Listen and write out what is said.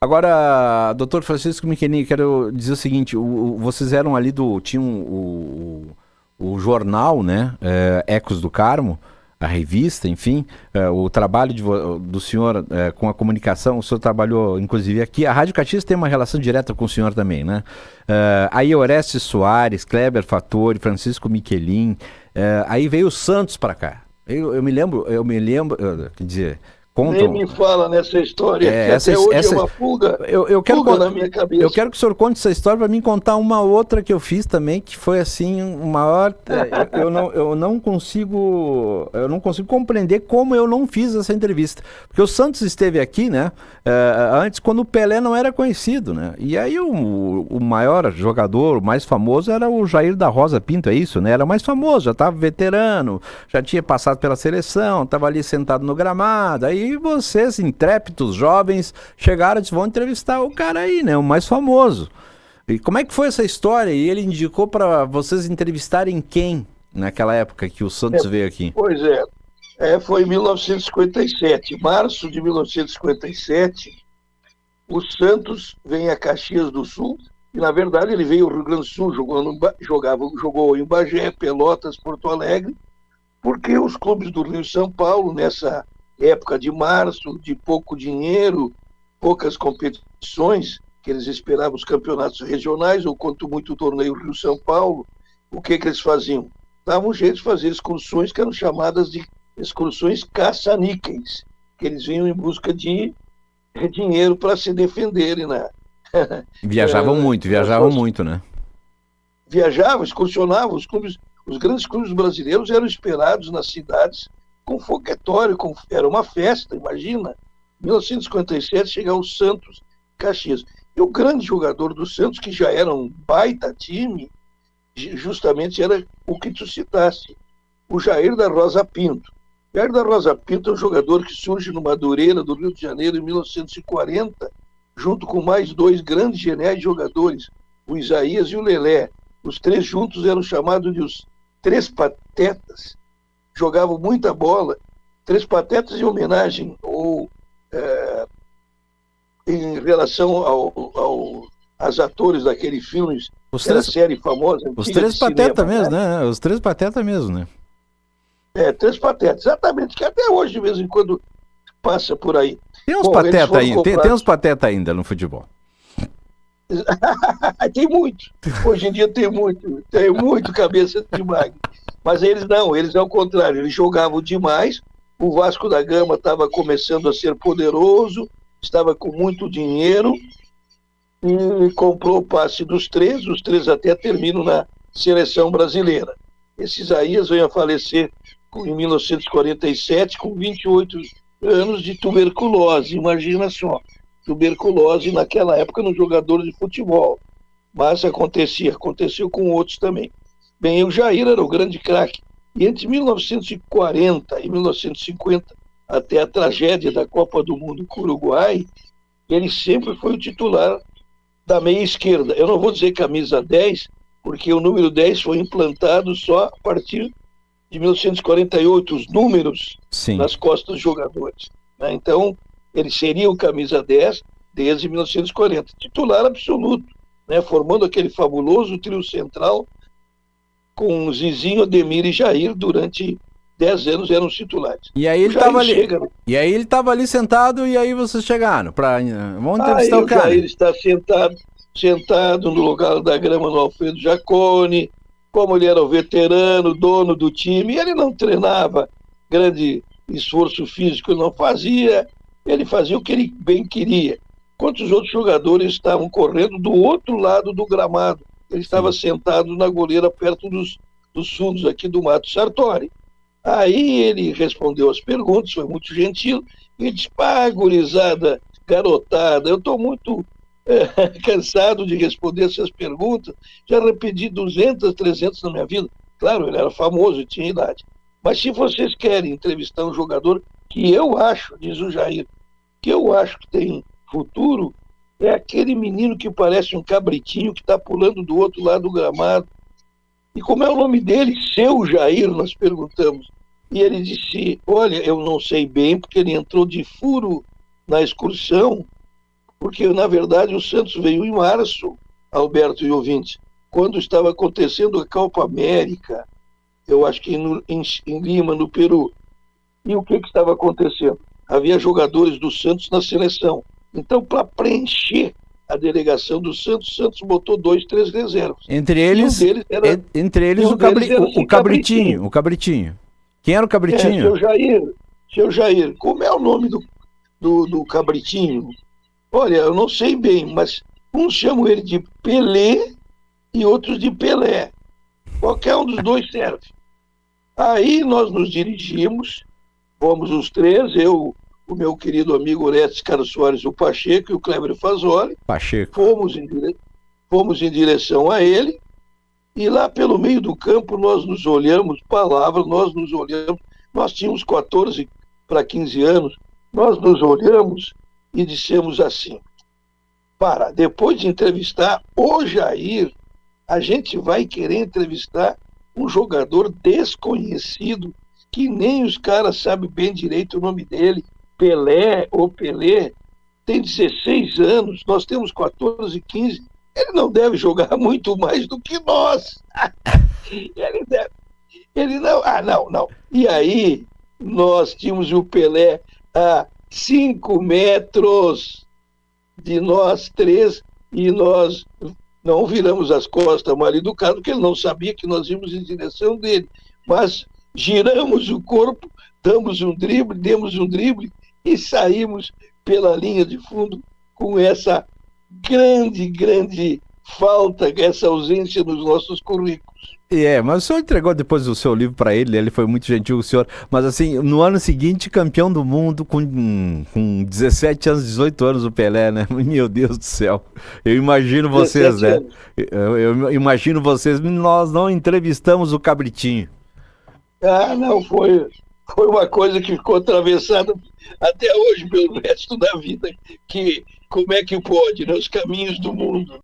Agora, doutor Francisco Michelin, quero dizer o seguinte, vocês eram ali tinham o jornal, né, Ecos do Carmo, a revista, enfim, o trabalho do senhor com a comunicação, o senhor trabalhou, inclusive, aqui, a Rádio Caxias tem uma relação direta com o senhor também, né? Aí Orestes Soares, Kleber Fattori, Francisco Michelin, aí veio o Santos para cá. Eu me lembro, quer dizer, Nem contam. me fala nessa história, que Essa, até hoje é essa, uma pulga, eu quero, pulga na minha eu cabeça. quero que o senhor conte essa história para mim contar uma outra que eu fiz também, que foi assim, o maior. Eu não consigo compreender como eu não fiz essa entrevista. Porque o Santos esteve aqui, né? Antes, quando o Pelé não era conhecido, né? E aí o maior jogador, o mais famoso, era o Jair da Rosa Pinto, é isso, né? Era o mais famoso, já estava veterano, já tinha passado pela seleção, estava ali sentado no gramado. Aí vocês, intrépidos, jovens, chegaram e disse, vão entrevistar o cara aí, né? O mais famoso. E como é que foi essa história? E ele indicou para vocês entrevistarem quem naquela época que o Santos veio aqui? Pois foi em 1957, março de 1957, o Santos vem a Caxias do Sul, e na verdade ele veio ao Rio Grande do Sul, jogou em Bagé, Pelotas, Porto Alegre, porque os clubes do Rio e São Paulo, nessa época de março, de pouco dinheiro, poucas competições, que eles esperavam os campeonatos regionais, ou quanto muito o torneio Rio-São Paulo, o que eles faziam? Davam um jeito de fazer excursões que eram chamadas de excursões caça-níqueis, que eles vinham em busca de dinheiro para se defenderem, né? Viajavam muito, né? Viajavam, excursionavam, os grandes clubes brasileiros eram esperados nas cidades com foguetório, era uma festa, imagina. Em 1957 chega o Santos Caxias. E o grande jogador do Santos, que já era um baita time, justamente era o que tu citaste, o Jair da Rosa Pinto. Jair da Rosa Pinto é um jogador que surge no Madureira, do Rio de Janeiro, em 1940, junto com mais dois grandes geniais jogadores, o Isaías e o Lelé. Os três juntos eram chamados de os Três Patetas, jogavam muita bola. Três Patetas em homenagem ou em relação aos atores daquele filme, série famosa. Os Três Patetas mesmo, né? Os Três Patetas mesmo, né? Três Patetas, exatamente, que até hoje, de vez em quando, passa por aí. Tem uns patetas ainda, tem uns patetas ainda no futebol. Tem muito. Hoje em dia tem muito cabeça de magro. Mas eles ao contrário, eles jogavam demais. O Vasco da Gama estava começando a ser poderoso, estava com muito dinheiro e comprou o passe dos três. Os três até terminam na seleção brasileira. Esse Isaías veio a falecer em 1947 com 28 anos de tuberculose. Imagina só. Tuberculose naquela época no jogador de futebol, mas aconteceu com outros também. Bem, o Jair era o grande craque, e entre 1940 e 1950, até a tragédia da Copa do Mundo com o Uruguai, ele sempre foi o titular da meia esquerda. Eu não vou dizer camisa 10, porque o número 10 foi implantado só a partir de 1948, os números nas costas dos jogadores, né? Então, ele seria o camisa 10 desde 1940, titular absoluto, né? Formando aquele fabuloso trio central com Zizinho, Ademir e Jair durante 10 anos eram os titulares. E aí ele estava ali sentado e aí vocês chegaram para vamos entrevistar o cara. O Jair está sentado no lugar da grama no Alfredo Jaconi, como ele era o veterano, dono do time, e ele não treinava, grande esforço físico não fazia, ele fazia o que ele bem queria. Enquanto os outros jogadores estavam correndo do outro lado do gramado, ele estava sentado na goleira perto dos fundos aqui do Mato Sartori. Aí ele respondeu as perguntas, foi muito gentil, e disse, gurizada, garotada, eu estou muito cansado de responder essas perguntas, já repeti 200, 300 na minha vida. Claro, ele era famoso e tinha idade. Mas se vocês querem entrevistar um jogador que eu acho, diz o Jair, que eu acho que tem futuro, é aquele menino que parece um cabritinho que está pulando do outro lado do gramado. E como é o nome dele? Seu Jair, nós perguntamos. E ele disse, olha, eu não sei bem, porque ele entrou de furo na excursão, porque, na verdade, o Santos veio em março, Alberto e ouvintes, quando estava acontecendo a Copa América, eu acho que em Lima, no Peru. E o que estava acontecendo? Havia jogadores do Santos na seleção. Então, para preencher a delegação do Santos, o Santos botou 2, 3 reservas. Entre eles, o Cabritinho. O Cabritinho. Quem era o Cabritinho? Seu Jair. Como é o nome do Cabritinho? Olha, eu não sei bem, mas uns chamam ele de Pelé e outros de Pelé. Qualquer um dos dois serve. Aí nós nos dirigimos, fomos os três, eu, o meu querido amigo Orestes Carlos Soares, o Pacheco e o Kleber Fazoli. Pacheco. Fomos em direção a ele, e lá pelo meio do campo nós nos olhamos, nós tínhamos 14 para 15 anos, nós nos olhamos e dissemos assim: depois de entrevistar o Jair, a gente vai querer entrevistar um jogador desconhecido, que nem os caras sabem bem direito o nome dele, Pelé, tem 16 anos, nós temos 14, 15, ele não deve jogar muito mais do que nós. Não. E aí, nós tínhamos o Pelé a 5 metros de nós três, e nós não viramos as costas mal educado, porque ele não sabia que nós íamos em direção dele. Mas giramos o corpo, demos um drible e saímos pela linha de fundo com essa grande falta, essa ausência nos nossos currículos. Mas o senhor entregou depois o seu livro para ele foi muito gentil o senhor, mas assim, no ano seguinte, campeão do mundo com 17 anos, 18 anos o Pelé, né? Meu Deus do céu, eu imagino vocês, né? Eu imagino vocês, nós não entrevistamos o Cabritinho. Não, foi uma coisa que ficou atravessada até hoje pelo resto da vida, que como é que pode, né? Os caminhos do mundo.